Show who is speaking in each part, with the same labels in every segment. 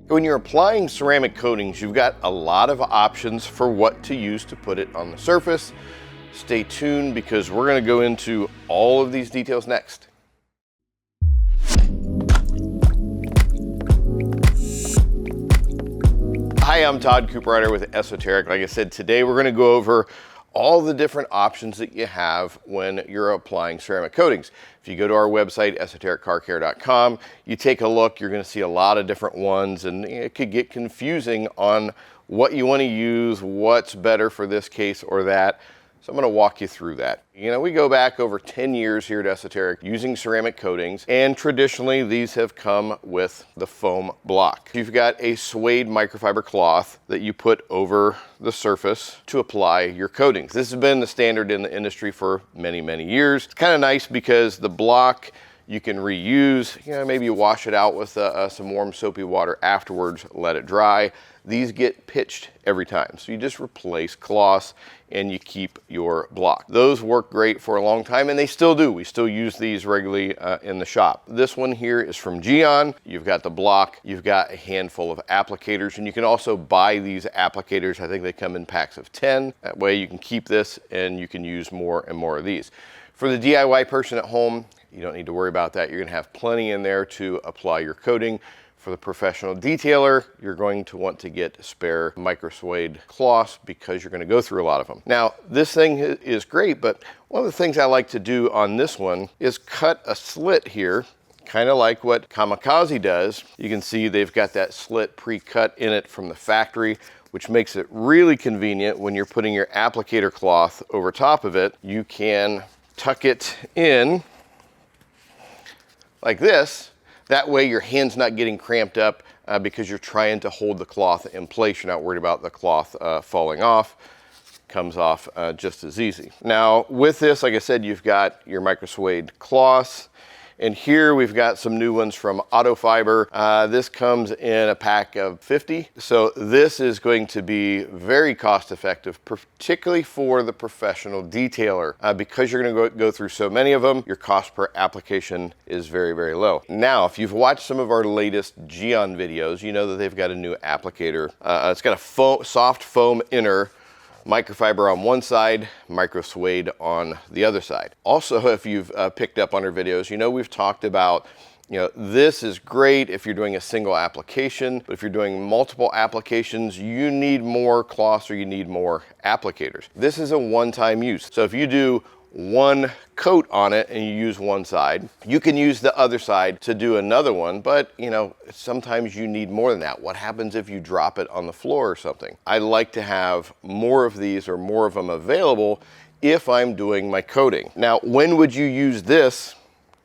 Speaker 1: When you're applying ceramic coatings, you've got a lot of options for what to use to put it on the surface. Stay tuned because we're going to go into all of these details next. Hi, I'm Todd Cooperrider with ESOTERIC. Like I said, today we're going to go over all the different options that you have when you're applying ceramic coatings. If you go to our website, esotericcarcare.com, you take a look, you're going to see a lot of different ones, and it could get confusing on what you want to use, what's better for this case or that. So I'm going to walk you through that. You know, we go back over 10 years here at ESOTERIC using ceramic coatings, and traditionally these have come with the foam block. You've got a suede microfiber cloth that you put over the surface to apply your coatings. This has been the standard in the industry for many, many years. It's kind of nice because the block you can reuse. You know, maybe you wash it out with some warm soapy water afterwards, let it dry. These get pitched every time. So you just replace cloths and you keep your block. Those work great for a long time, and they still do. We still use these regularly in the shop. This one here is from Geon. You've got the block, you've got a handful of applicators, and you can also buy these applicators. I think they come in packs of 10. That way you can keep this and you can use more and more of these. For the DIY person at home, you don't need to worry about that. You're going to have plenty in there to apply your coating. For the professional detailer, you're going to want to get spare micro suede cloths because you're going to go through a lot of them. Now, this thing is great, but one of the things I like to do on this one is cut a slit here, kind of like what Kamikaze does. You can see they've got that slit pre-cut in it from the factory, which makes it really convenient when you're putting your applicator cloth over top of it. You can tuck it in like this. That way your hand's not getting cramped up because you're trying to hold the cloth in place. You're not worried about the cloth falling off. Comes off just as easy. Now with this, like I said, you've got your micro suede cloths. And here we've got some new ones from Autofiber. This comes in a pack of 50. So this is going to be very cost effective, particularly for the professional detailer. Because you're gonna go through so many of them, your cost per application is very, very low. Now, if you've watched some of our latest Geon videos, you know that they've got a new applicator. It's got a soft foam inner, microfiber on one side, micro suede on the other side. Also, if you've picked up on our videos, you know we've talked about, you know, this is great if you're doing a single application, but if you're doing multiple applications, you need more cloths or you need more applicators. This is a one-time use. So if you do one coat on it and you use one side, you can use the other side to do another one, but you know, sometimes you need more than that. What happens if you drop it on the floor or something? I like to have more of these or more of them available if I'm doing my coating. Now, when would you use this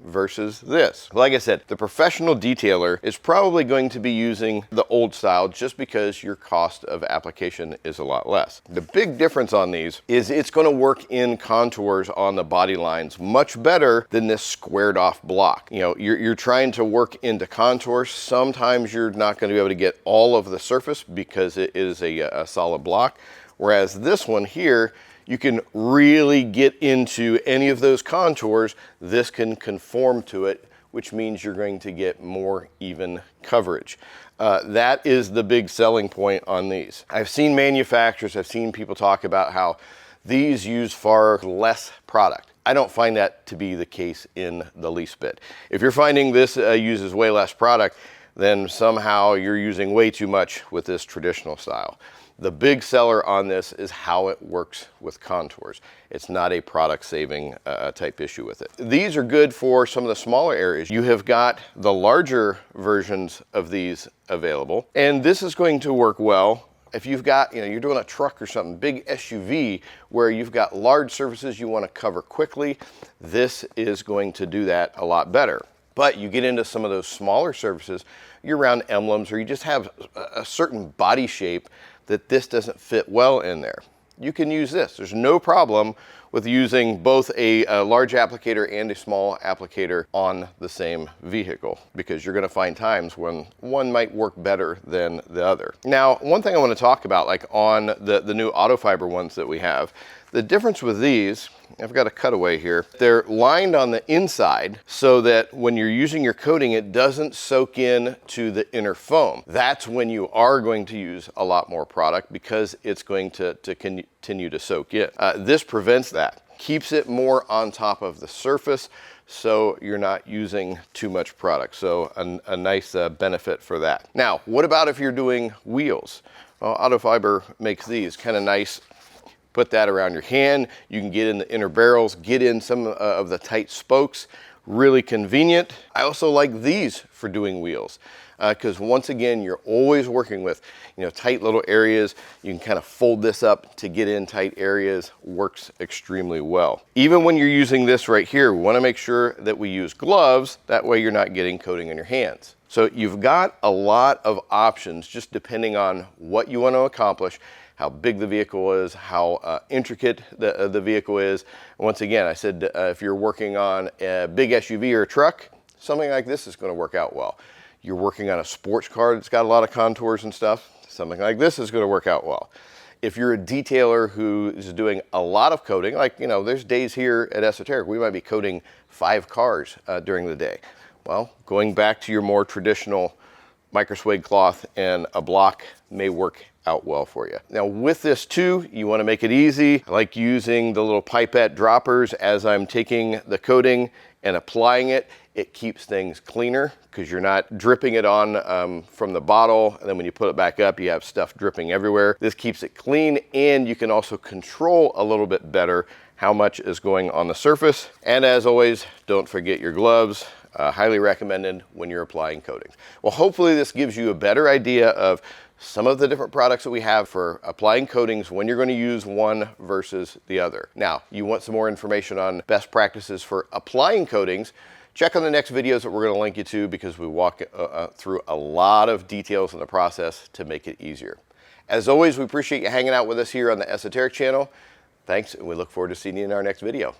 Speaker 1: versus this? Like I said, the professional detailer is probably going to be using the old style just because your cost of application is a lot less. The big difference on these is it's going to work in contours on the body lines much better than this squared off block. You know, you're trying to work into contours. Sometimes you're not going to be able to get all of the surface because it is a solid block. Whereas this one here, you can really get into any of those contours. This can conform to it, which means you're going to get more even coverage. That is the big selling point on these. I've seen manufacturers, I've seen people talk about how these use far less product. I don't find that to be the case in the least bit. If you're finding this uses way less product, then somehow you're using way too much with this traditional style. The big seller on this is how it works with contours. It's not a product saving type issue with it. These are good for some of the smaller areas. You have got the larger versions of these available, and this is going to work well if you've got, you're doing a truck or something, big SUV, where you've got large surfaces you want to cover quickly. This is going to do that a lot better. But you get into some of those smaller surfaces, you're around emblems, or you just have a certain body shape that this doesn't fit well in there. You can use this. There's no problem with using both a large applicator and a small applicator on the same vehicle, because you're going to find times when one might work better than the other. Now, one thing I want to talk about, like on the new Autofiber ones that we have, The difference with these, I've got a cutaway here. They're lined on the inside so that when you're using your coating, it doesn't soak in to the inner foam. That's when you are going to use a lot more product because it's going to continue to soak in. This prevents that, keeps it more on top of the surface so you're not using too much product. So a nice benefit for that. Now, what about if you're doing wheels? Well, Auto Fiber makes these kind of nice. Put that around your hand. You can get in the inner barrels, get in some of the tight spokes. Really convenient. I also like these for doing wheels because once again, you're always working with, tight little areas. You can kind of fold this up to get in tight areas. Works extremely well. Even when you're using this right here, we want to make sure that we use gloves. That way you're not getting coating in your hands. So you've got a lot of options just depending on what you want to accomplish, how big the vehicle is, how intricate the vehicle is. Once again, I said if you're working on a big SUV or a truck, something like this is going to work out well. You're working on a sports car that's got a lot of contours and stuff, something like this is going to work out well. If you're a detailer who is doing a lot of coating, like, there's days here at ESOTERIC, we might be coating 5 cars during the day. Well, going back to your more traditional microsuede cloth and a block may work out well for you. Now with this too, you want to make it easy. I like using the little pipette droppers as I'm taking the coating and applying it. It keeps things cleaner because you're not dripping it on from the bottle, and then when you put it back up, you have stuff dripping everywhere. This keeps it clean, and you can also control a little bit better how much is going on the surface. And as always, don't forget your gloves. Highly recommended when you're applying coatings. Well, hopefully this gives you a better idea of some of the different products that we have for applying coatings when you're going to use one versus the other. Now, you want some more information on best practices for applying coatings, check on the next videos that we're going to link you to because we walk through a lot of details in the process to make it easier. As always, we appreciate you hanging out with us here on the ESOTERIC channel. Thanks, and we look forward to seeing you in our next video.